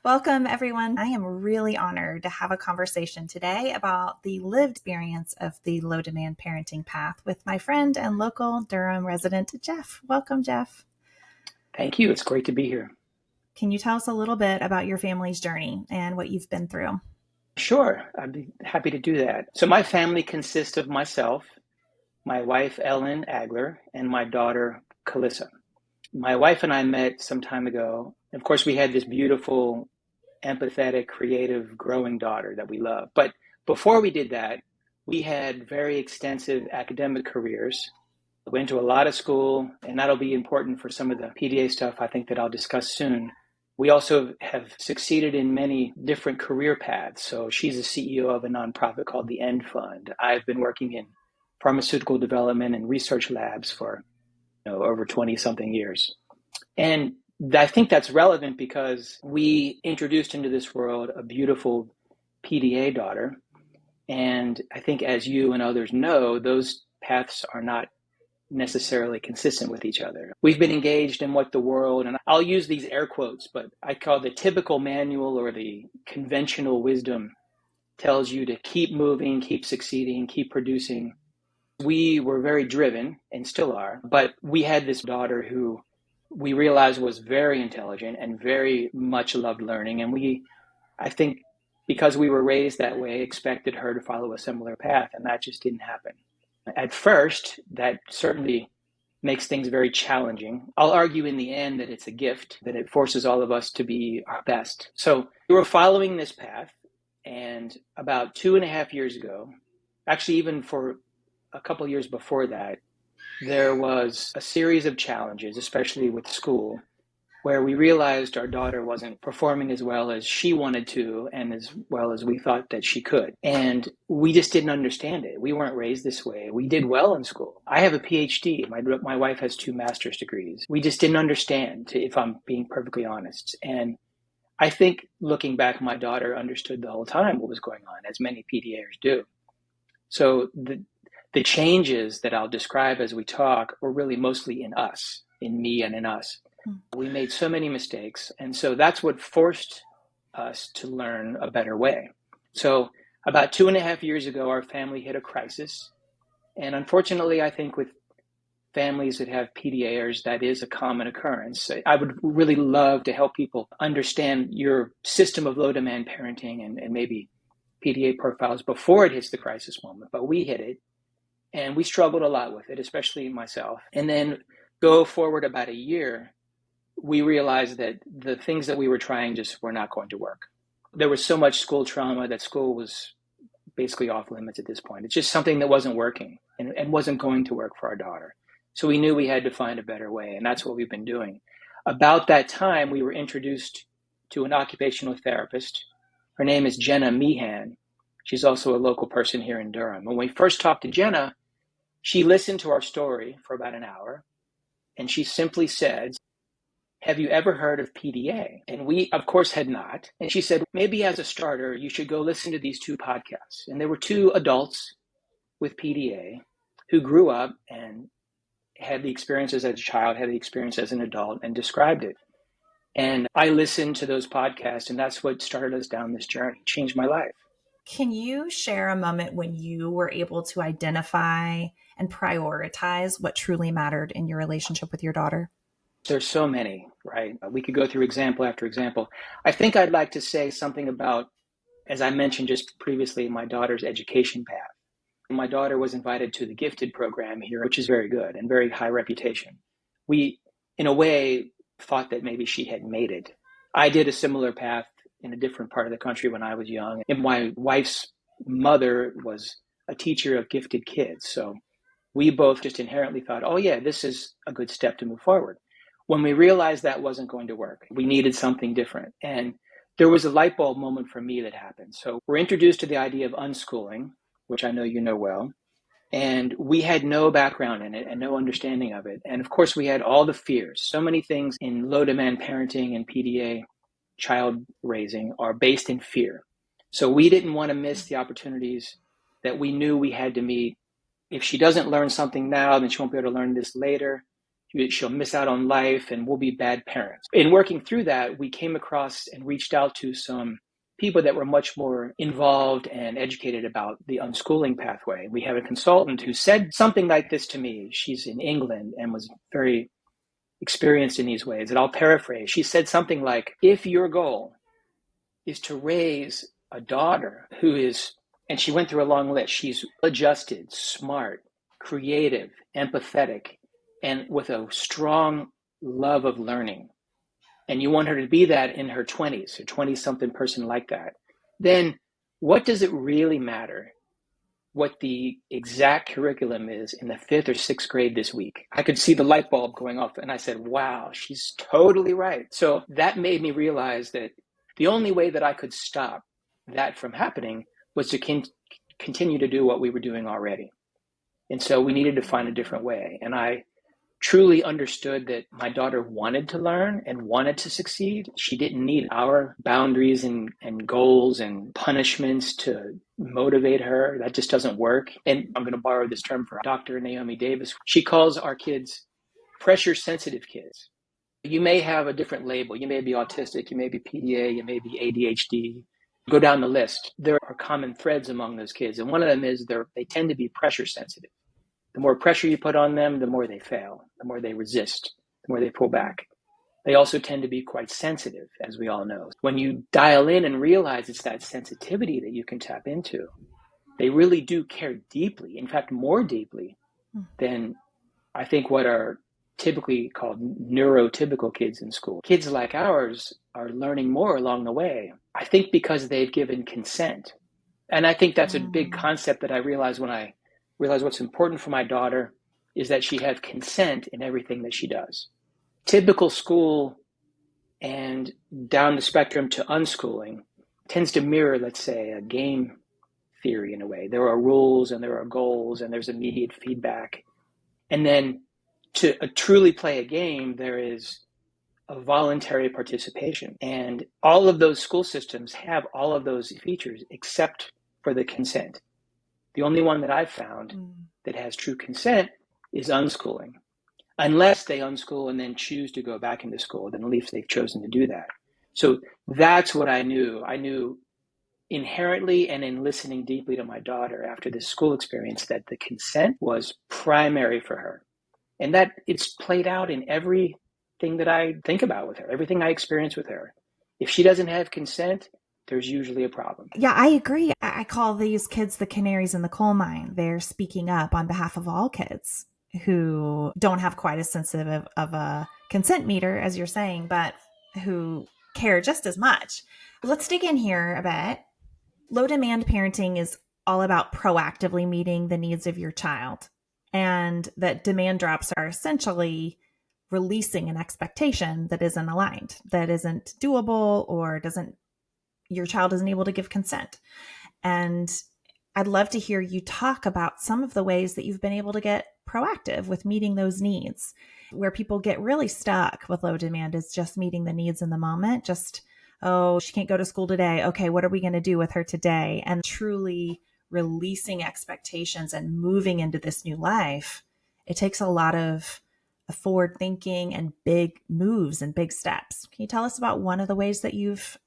Welcome, everyone. I am really honored to have a conversation today about the lived experience of the low demand parenting path with my friend and local Durham resident, Jeff. Welcome, Jeff. Thank you. It's great to be here. Can you tell us a little bit about your family's journey and what you've been through? Sure, I'd be happy to do that. So, my family consists of myself, my wife, Ellen Agler, and my daughter, Calissa. My wife and I met some time ago. Of course, we had this beautiful, empathetic, creative, growing daughter that we love. But before we did that, we had very extensive academic careers. Went to a lot of school, and that'll be important for some of the PDA stuff I think that I'll discuss soon. We also have succeeded in many different career paths. So she's a CEO of a nonprofit called the End Fund. I've been working in pharmaceutical development and research labs for over 20 something years. And I think that's relevant because we introduced into this world a beautiful PDA daughter. And I think, as you and others know, those paths are not necessarily consistent with each other. We've been engaged in what the world, and I'll use these air quotes, but I call the typical manual or the conventional wisdom tells you to keep moving, keep succeeding, keep producing. We were very driven and still are, but we had this daughter who we realized was very intelligent and very much loved learning. And I think because we were raised that way, expected her to follow a similar path, and that just didn't happen. At first, that certainly makes things very challenging. I'll argue in the end that it's a gift, that it forces all of us to be our best. So we were following this path, and about 2.5 years ago, actually even for a couple of years before that, there was a series of challenges, especially with school, where we realized our daughter wasn't performing as well as she wanted to and as well as we thought that she could. And we just didn't understand it. We weren't raised this way. We did well in school. I have a PhD. My wife has 2 master's degrees. We just didn't understand, if I'm being perfectly honest. And I think looking back, my daughter understood the whole time what was going on, as many PDAers do. So the changes that I'll describe as we talk were really mostly in us, in me and in us. We made so many mistakes, and so that's what forced us to learn a better way. So about 2.5 years ago, our family hit a crisis, and unfortunately, I think with families that have PDAers, that is a common occurrence. I would really love to help people understand your system of low-demand parenting and maybe PDA profiles before it hits the crisis moment, but we hit it, and we struggled a lot with it, especially myself. And then go forward about a year, we realized that the things that we were trying just were not going to work. There was so much school trauma that school was basically off limits at this point. It's just something that wasn't working and wasn't going to work for our daughter. So we knew we had to find a better way, and that's what we've been doing. About that time, we were introduced to an occupational therapist. Her name is Jenna Meehan. She's also a local person here in Durham. When we first talked to Jenna, she listened to our story for about an hour, and she simply said, "Have you ever heard of PDA?" And we, of course, had not. And she said, maybe as a starter, you should go listen to these 2 podcasts. And there were 2 adults with PDA who grew up and had the experiences as a child, had the experience as an adult, and described it. And I listened to those podcasts, and that's what started us down this journey, changed my life. Can you share a moment when you were able to identify and prioritize what truly mattered in your relationship with your daughter? There's so many, right? We could go through example after example. I think I'd like to say something about, as I mentioned just previously, my daughter's education path. My daughter was invited to the gifted program here, which is very good and very high reputation. We, in a way, thought that maybe she had made it. I did a similar path in a different part of the country when I was young. And my wife's mother was a teacher of gifted kids. So we both just inherently thought, oh yeah, this is a good step to move forward. When we realized that wasn't going to work, we needed something different. And there was a light bulb moment for me that happened. So we're introduced to the idea of unschooling, which I know you know well. And we had no background in it and no understanding of it. And of course, we had all the fears. So many things in low demand parenting and PDA child raising are based in fear. So we didn't want to miss the opportunities that we knew we had to meet. If she doesn't learn something now, then she won't be able to learn this later. she'll miss out on life and we'll be bad parents. In working through that, we came across and reached out to some people that were much more involved and educated about the unschooling pathway. We have a consultant who said something like this to me. She's in England and was very experienced in these ways. And I'll paraphrase. She said something like, if your goal is to raise a daughter who is, and she went through a long list, she's adjusted, smart, creative, empathetic, and with a strong love of learning, and you want her to be that in her 20s, or 20-something person like that, then what does it really matter what the exact curriculum is in the 5th or 6th grade this week? I could see the light bulb going off, and I said, wow, she's totally right. So that made me realize that the only way that I could stop that from happening was to continue to do what we were doing already. And so we needed to find a different way. And I truly understood that my daughter wanted to learn and wanted to succeed. She didn't need our boundaries and goals and punishments to motivate her. That just doesn't work. And I'm going to borrow this term from Dr. Naomi Davis. She calls our kids pressure sensitive kids. You may have a different label. You may be autistic, you may be PDA, you may be ADHD. Go down the list. There are common threads among those kids. And one of them is they tend to be pressure sensitive. The more pressure you put on them, the more they fail, the more they resist, the more they pull back. They also tend to be quite sensitive, as we all know. When you dial in and realize it's that sensitivity that you can tap into, they really do care deeply, in fact, more deeply than I think what are typically called neurotypical kids in school. Kids like ours are learning more along the way, I think because they've given consent. And I think that's a big concept that I realized when I realized what's important for my daughter is that she have consent in everything that she does. Typical school and down the spectrum to unschooling tends to mirror, let's say, a game theory in a way. There are rules and there are goals and there's immediate feedback. And then to truly play a game, there is a voluntary participation. And all of those school systems have all of those features except for the consent. The only one that I've found that has true consent is unschooling. Unless they unschool and then choose to go back into school, then at least they've chosen to do that. So that's what I knew. I knew inherently and in listening deeply to my daughter after this school experience that the consent was primary for her. And that it's played out in everything that I think about with her, everything I experience with her. If she doesn't have consent, there's usually a problem. Yeah, I agree. I call these kids the canaries in the coal mine. They're speaking up on behalf of all kids who don't have quite as sensitive of a consent meter, as you're saying, but who care just as much. Let's dig in here a bit. Low demand parenting is all about proactively meeting the needs of your child, and that demand drops are essentially releasing an expectation that isn't aligned, that isn't doable, or your child isn't able to give consent. And I'd love to hear you talk about some of the ways that you've been able to get proactive with meeting those needs. Where people get really stuck with low demand is just meeting the needs in the moment. Just, oh, she can't go to school today. Okay, what are we going to do with her today? And truly releasing expectations and moving into this new life. It takes a lot of forward thinking and big moves and big steps. Can you tell us about one of the ways that you've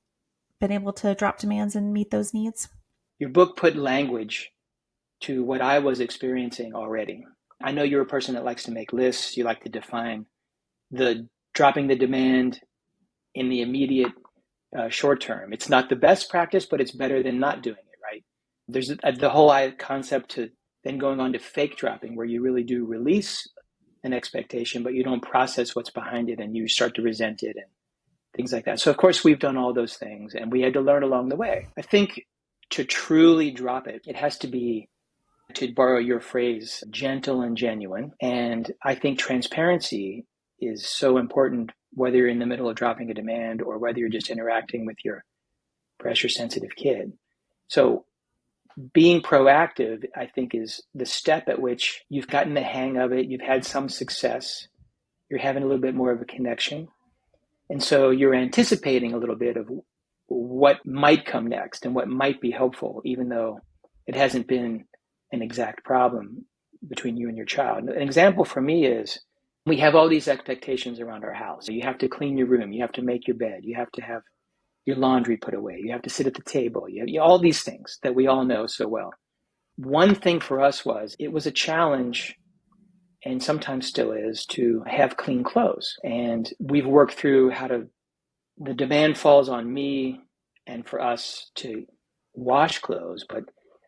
been able to drop demands and meet those needs? Your book put language to what I was experiencing already. I know you're a person that likes to make lists. You like to define the dropping the demand in the immediate short term. It's not the best practice, but it's better than not doing it, right? There's the whole concept to then going on to fake dropping, where you really do release an expectation, but you don't process what's behind it and you start to resent it and things like that. So of course we've done all those things and we had to learn along the way. I think to truly drop it, it has to be, to borrow your phrase, gentle and genuine. And I think transparency is so important, whether you're in the middle of dropping a demand or whether you're just interacting with your pressure sensitive kid. So being proactive, I think, is the step at which you've gotten the hang of it. You've had some success. You're having a little bit more of a connection. And so you're anticipating a little bit of what might come next and what might be helpful, even though it hasn't been an exact problem between you and your child. An example for me is We have all these expectations around our house. You have to clean your room. You have to make your bed. You have to have your laundry put away. You have to sit at the table. All these things that we all know so well. One thing for us was it was a challenge, and sometimes still is, to have clean clothes. And we've worked through the demand falls on me and for us to wash clothes, but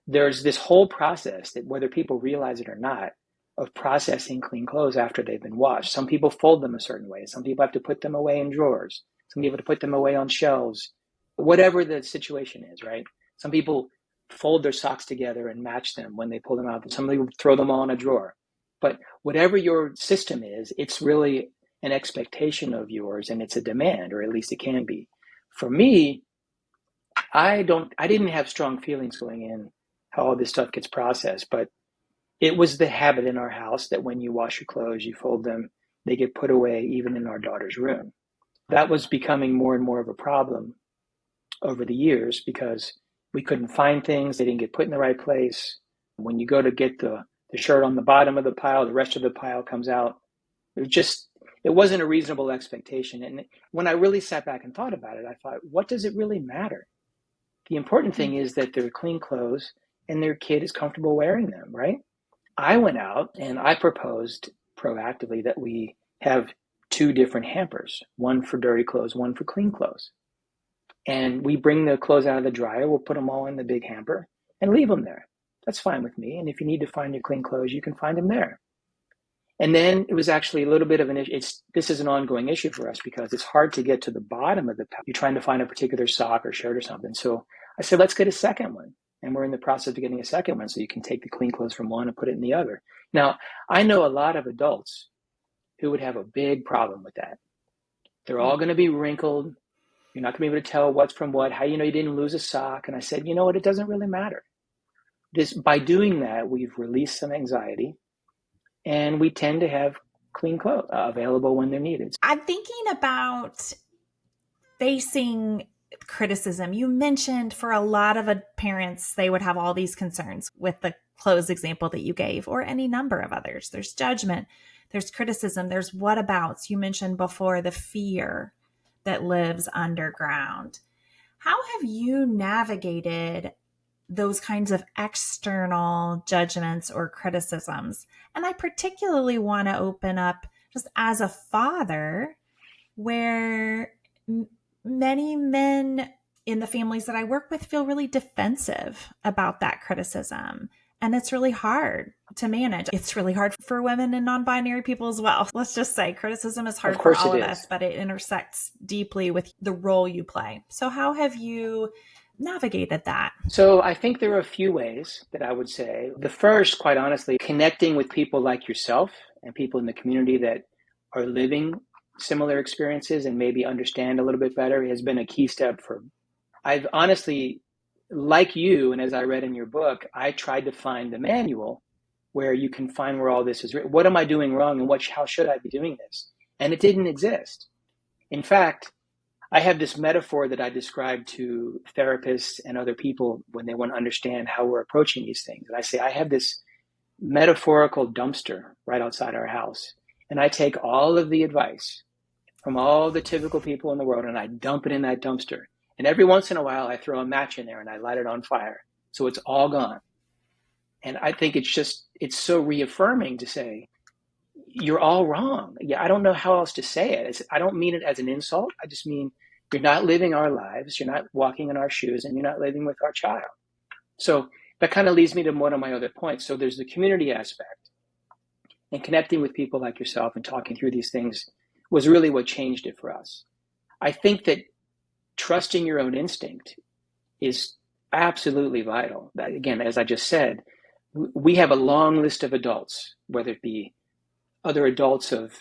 there's this whole process that, whether people realize it or not, of processing clean clothes after they've been washed. Some people fold them a certain way. Some people have to put them away in drawers. Some people have to put them away on shelves, whatever the situation is, right? Some people fold their socks together and match them when they pull them out. Some people throw them all in a drawer. But whatever your system is, it's really an expectation of yours, and it's a demand, or at least it can be. For me, I didn't have strong feelings going in how all this stuff gets processed, but it was the habit in our house that when you wash your clothes, you fold them, they get put away, even in our daughter's room. That was becoming more and more of a problem over the years because we couldn't find things, they didn't get put in the right place. When you go to get the shirt on the bottom of the pile, the rest of the pile comes out. It wasn't a reasonable expectation. And when I really sat back and thought about it, I thought, what does it really matter? The important thing is that they're clean clothes and their kid is comfortable wearing them, right? I went out and I proposed proactively that we have two different hampers, one for dirty clothes, one for clean clothes. And we bring the clothes out of the dryer, we'll put them all in the big hamper and leave them there. That's fine with me. And if you need to find your clean clothes, you can find them there. And then it was actually a little bit of an issue. This is an ongoing issue for us because it's hard to get to the bottom of the pile. You're trying to find a particular sock or shirt or something. So I said, let's get a second one. And we're in the process of getting a second one so you can take the clean clothes from one and put it in the other. Now, I know a lot of adults who would have a big problem with that. They're all going to be wrinkled. You're not going to be able to tell what's from what, how you know you didn't lose a sock. And I said, you know what? It doesn't really matter. By doing that, we've released some anxiety, and we tend to have clean clothes available when they're needed. I'm thinking about facing criticism. You mentioned for a lot of parents, they would have all these concerns with the clothes example that you gave, or any number of others. There's judgment, there's criticism, there's whatabouts. You mentioned before the fear that lives underground. How have you navigated those kinds of external judgments or criticisms? And I particularly want to open up just as a father, where many men in the families that I work with feel really defensive about that criticism. And it's really hard to manage. It's really hard for women and non-binary people as well. Let's just say criticism is hard for all of us, but it intersects deeply with the role you play. So how have you navigated that? So I think there are a few ways that I would say. The first, quite honestly, connecting with people like yourself and people in the community that are living similar experiences and maybe understand a little bit better has been a key step for. I've honestly, like you, and as I read in your book, I tried to find the manual where you can find where all this is written. What am I doing wrong, and how should I be doing this? And it didn't exist. In fact, I have this metaphor that I describe to therapists and other people when they want to understand how we're approaching these things. And I say, I have this metaphorical dumpster right outside our house. And I take all of the advice from all the typical people in the world and I dump it in that dumpster. And every once in a while, I throw a match in there and I light it on fire. So it's all gone. And I think it's so reaffirming to say, you're all wrong. Yeah, I don't know how else to say it. I don't mean it as an insult. I just mean you're not living our lives. You're not walking in our shoes, and you're not living with our child. So that kind of leads me to one of my other points. So there's the community aspect, and connecting with people like yourself and talking through these things was really what changed it for us. I think that trusting your own instinct is absolutely vital. That, again, as I just said, we have a long list of adults, whether it be other adults of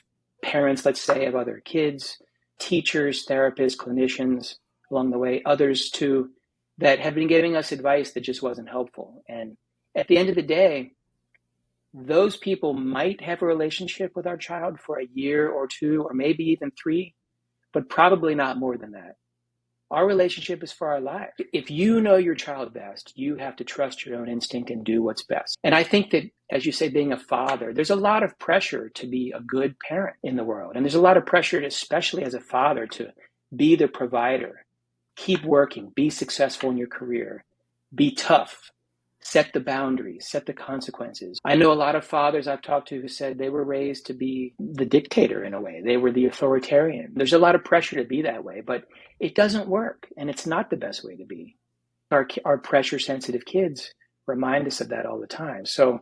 parents, let's say, of other kids, teachers, therapists, clinicians along the way, others too, that have been giving us advice that just wasn't helpful. And at the end of the day, those people might have a relationship with our child for a year or two, or maybe even 3, but probably not more than that. Our relationship is for our life. If you know your child best, you have to trust your own instinct and do what's best. And I think that, as you say, being a father, there's a lot of pressure to be a good parent in the world. And there's a lot of pressure, especially as a father, to be the provider, keep working, be successful in your career, be tough, set the boundaries, set the consequences. I know a lot of fathers I've talked to who said they were raised to be the dictator in a way. They were the authoritarian. There's a lot of pressure to be that way, but it doesn't work, and it's not the best way to be. Our pressure-sensitive kids remind us of that all the time. So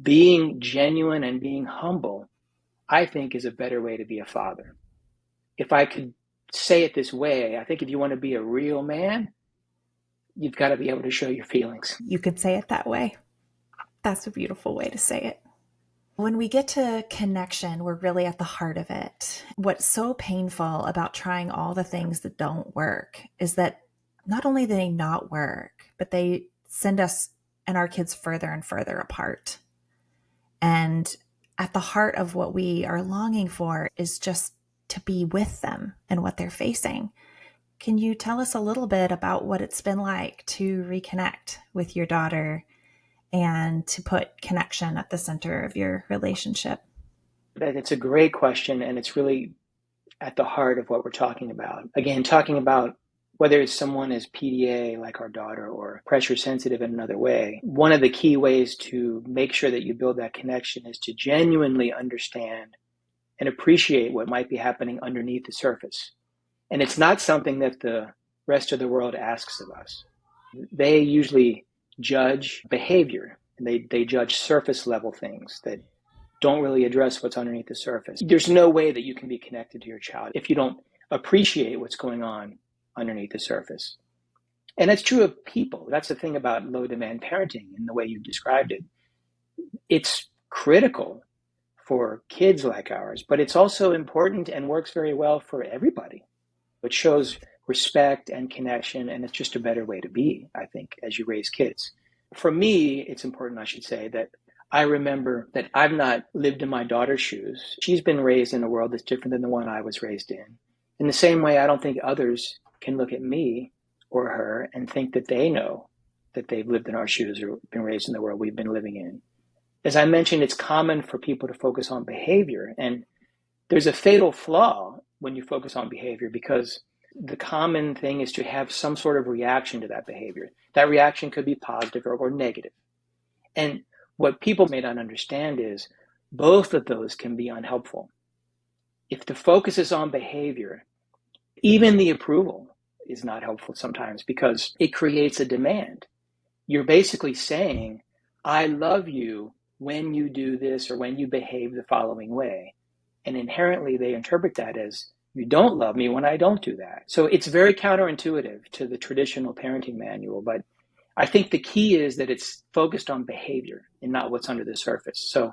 being genuine and being humble, I think, is a better way to be a father. If I could say it this way, I think if you want to be a real man, you've got to be able to show your feelings. You could say it that way. That's a beautiful way to say it. When we get to connection, we're really at the heart of it. What's so painful about trying all the things that don't work is that not only do they not work, but they send us and our kids further and further apart. And at the heart of what we are longing for is just to be with them and what they're facing. Can you tell us a little bit about what it's been like to reconnect with your daughter and to put connection at the center of your relationship? It's a great question, and it's really at the heart of what we're talking about. Again, talking about whether someone is PDA like our daughter or pressure sensitive in another way, one of the key ways to make sure that you build that connection is to genuinely understand and appreciate what might be happening underneath the surface. And it's not something that the rest of the world asks of us. They usually judge behavior, and they judge surface level things that don't really address what's underneath the surface. There's no way that you can be connected to your child if you don't appreciate what's going on underneath the surface. And that's true of people. That's the thing about low demand parenting in the way you described it. It's critical for kids like ours, but it's also important and works very well for everybody. It shows respect and connection, and it's just a better way to be, I think, as you raise kids. For me, it's important, I should say, that I remember that I've not lived in my daughter's shoes. She's been raised in a world that's different than the one I was raised in. In the same way, I don't think others can look at me or her and think that they know that they've lived in our shoes or been raised in the world we've been living in. As I mentioned, it's common for people to focus on behavior, and there's a fatal flaw when you focus on behavior, because the common thing is to have some sort of reaction to that behavior. That reaction could be positive or negative. And what people may not understand is both of those can be unhelpful. If the focus is on behavior, even the approval is not helpful sometimes because it creates a demand. You're basically saying, I love you when you do this or when you behave the following way. And inherently, they interpret that as, you don't love me when I don't do that. So it's very counterintuitive to the traditional parenting manual, but I think the key is that it's focused on behavior and not what's under the surface. So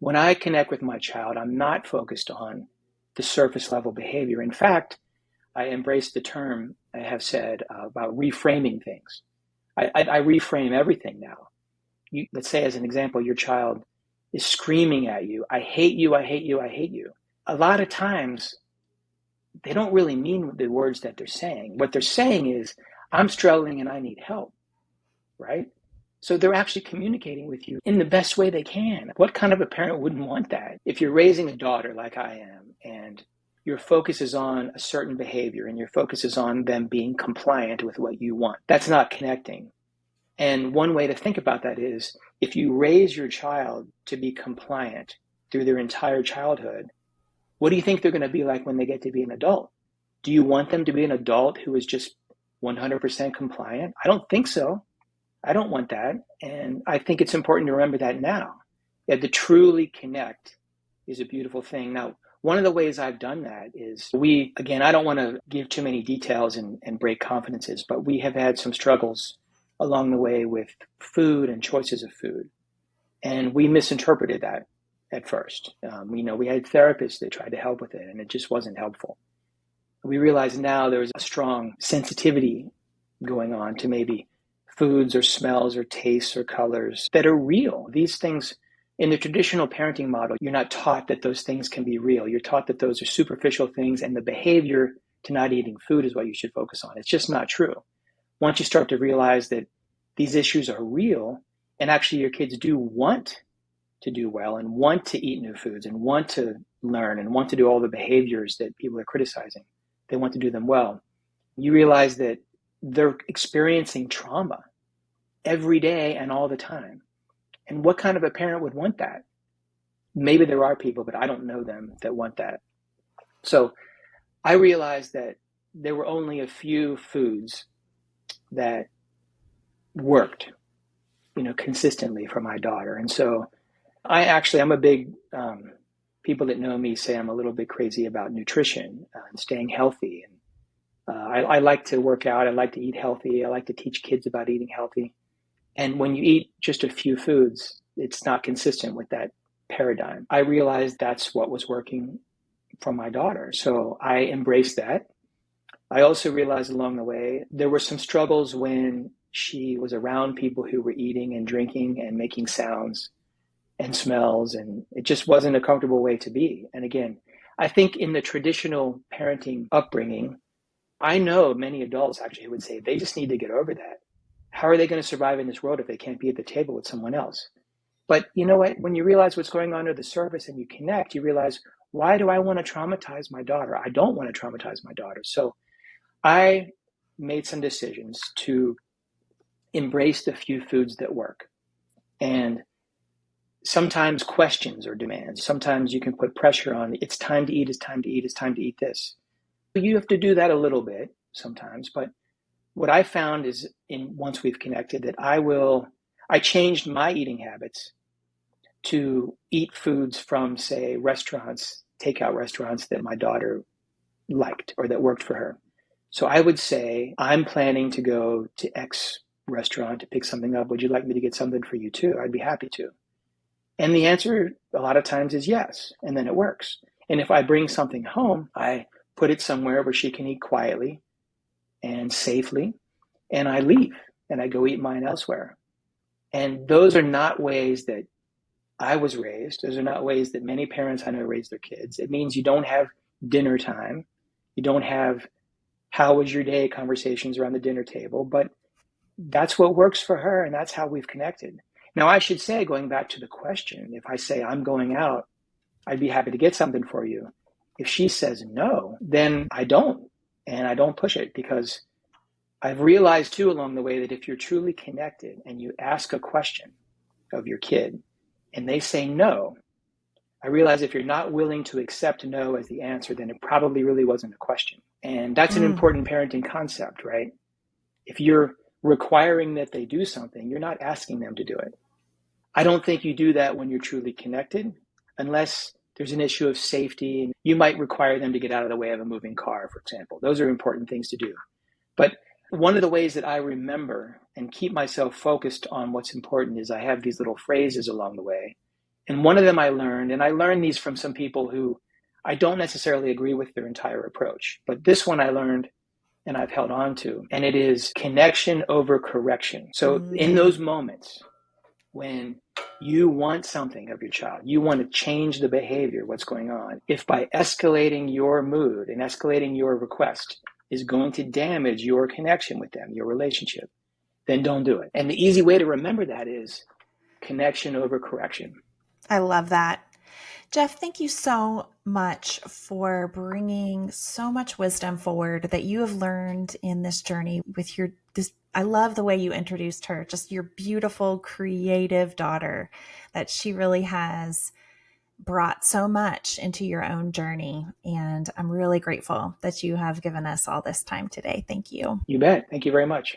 when I connect with my child, I'm not focused on the surface level behavior. In fact, I embrace the term I have said about reframing things. I reframe everything now. Let's say, as an example, your child is screaming at you, I hate you, I hate you, I hate you. A lot of times, they don't really mean the words that they're saying. What they're saying is, I'm struggling and I need help, right? So they're actually communicating with you in the best way they can. What kind of a parent wouldn't want that? If you're raising a daughter like I am, and your focus is on a certain behavior and your focus is on them being compliant with what you want, that's not connecting. And one way to think about that is, if you raise your child to be compliant through their entire childhood, what do you think they're going to be like when they get to be an adult? Do you want them to be an adult who is just 100% compliant? I don't think so. I don't want that. And I think it's important to remember that now. That to truly connect is a beautiful thing. Now, one of the ways I've done that is again, I don't want to give too many details and break confidences, but we have had some struggles along the way with food and choices of food. And we misinterpreted that at first. We had therapists that tried to help with it, and it just wasn't helpful. We realize now there's a strong sensitivity going on to maybe foods or smells or tastes or colors that are real. These things, in the traditional parenting model, you're not taught that those things can be real. You're taught that those are superficial things, and the behavior to not eating food is what you should focus on. It's just not true. Once you start to realize that these issues are real and actually your kids do want to do well and want to eat new foods and want to learn and want to do all the behaviors that people are criticizing, they want to do them well. You realize that they're experiencing trauma every day and all the time. And what kind of a parent would want that? Maybe there are people, but I don't know them that want that. So I realized that there were only a few foods that worked, consistently for my daughter. And so I'm a big, people that know me say I'm a little bit crazy about nutrition and staying healthy. And I like to work out. I like to eat healthy. I like to teach kids about eating healthy. And when you eat just a few foods, it's not consistent with that paradigm. I realized that's what was working for my daughter. So I embraced that. I also realized along the way, there were some struggles when she was around people who were eating and drinking and making sounds and smells, and it just wasn't a comfortable way to be. And again, I think in the traditional parenting upbringing, I know many adults actually would say they just need to get over that. How are they going to survive in this world if they can't be at the table with someone else? But you know what? When you realize what's going on under the surface and you connect, you realize, why do I want to traumatize my daughter? I don't want to traumatize my daughter. So I made some decisions to embrace the few foods that work. And sometimes questions or demands. Sometimes you can put pressure on, it's time to eat, it's time to eat, it's time to eat this. You have to do that a little bit sometimes. But what I found is once we've connected that I changed my eating habits to eat foods from, say, restaurants, takeout restaurants that my daughter liked or that worked for her. So I would say, I'm planning to go to X restaurant to pick something up. Would you like me to get something for you too? I'd be happy to. And the answer a lot of times is yes, and then it works. And if I bring something home, I put it somewhere where she can eat quietly and safely, and I leave and I go eat mine elsewhere. And those are not ways that I was raised. Those are not ways that many parents I know raise their kids. It means you don't have dinner time. You don't have how was your day conversations around the dinner table, but that's what works for her, and that's how we've connected. Now, I should say, going back to the question, if I say I'm going out, I'd be happy to get something for you. If she says no, then I don't, and I don't push it, because I've realized too along the way that if you're truly connected and you ask a question of your kid and they say no, I realize if you're not willing to accept no as the answer, then it probably really wasn't a question. And that's an important parenting concept, right? If you're requiring that they do something, you're not asking them to do it. I don't think you do that when you're truly connected, unless there's an issue of safety. You might require them to get out of the way of a moving car, for example. Those are important things to do. But one of the ways that I remember and keep myself focused on what's important is I have these little phrases along the way. And one of them I learned these from some people who I don't necessarily agree with their entire approach. But this one I learned and I've held on to, and it is connection over correction. So in those moments when you want something of your child, you want to change the behavior, what's going on, if by escalating your mood and escalating your request is going to damage your connection with them, your relationship, then don't do it. And the easy way to remember that is connection over correction. I love that. Jeff, thank you so much for bringing so much wisdom forward that you have learned in this journey with this. I love the way you introduced her, just your beautiful, creative daughter, that she really has brought so much into your own journey. And I'm really grateful that you have given us all this time today. Thank you. You bet. Thank you very much.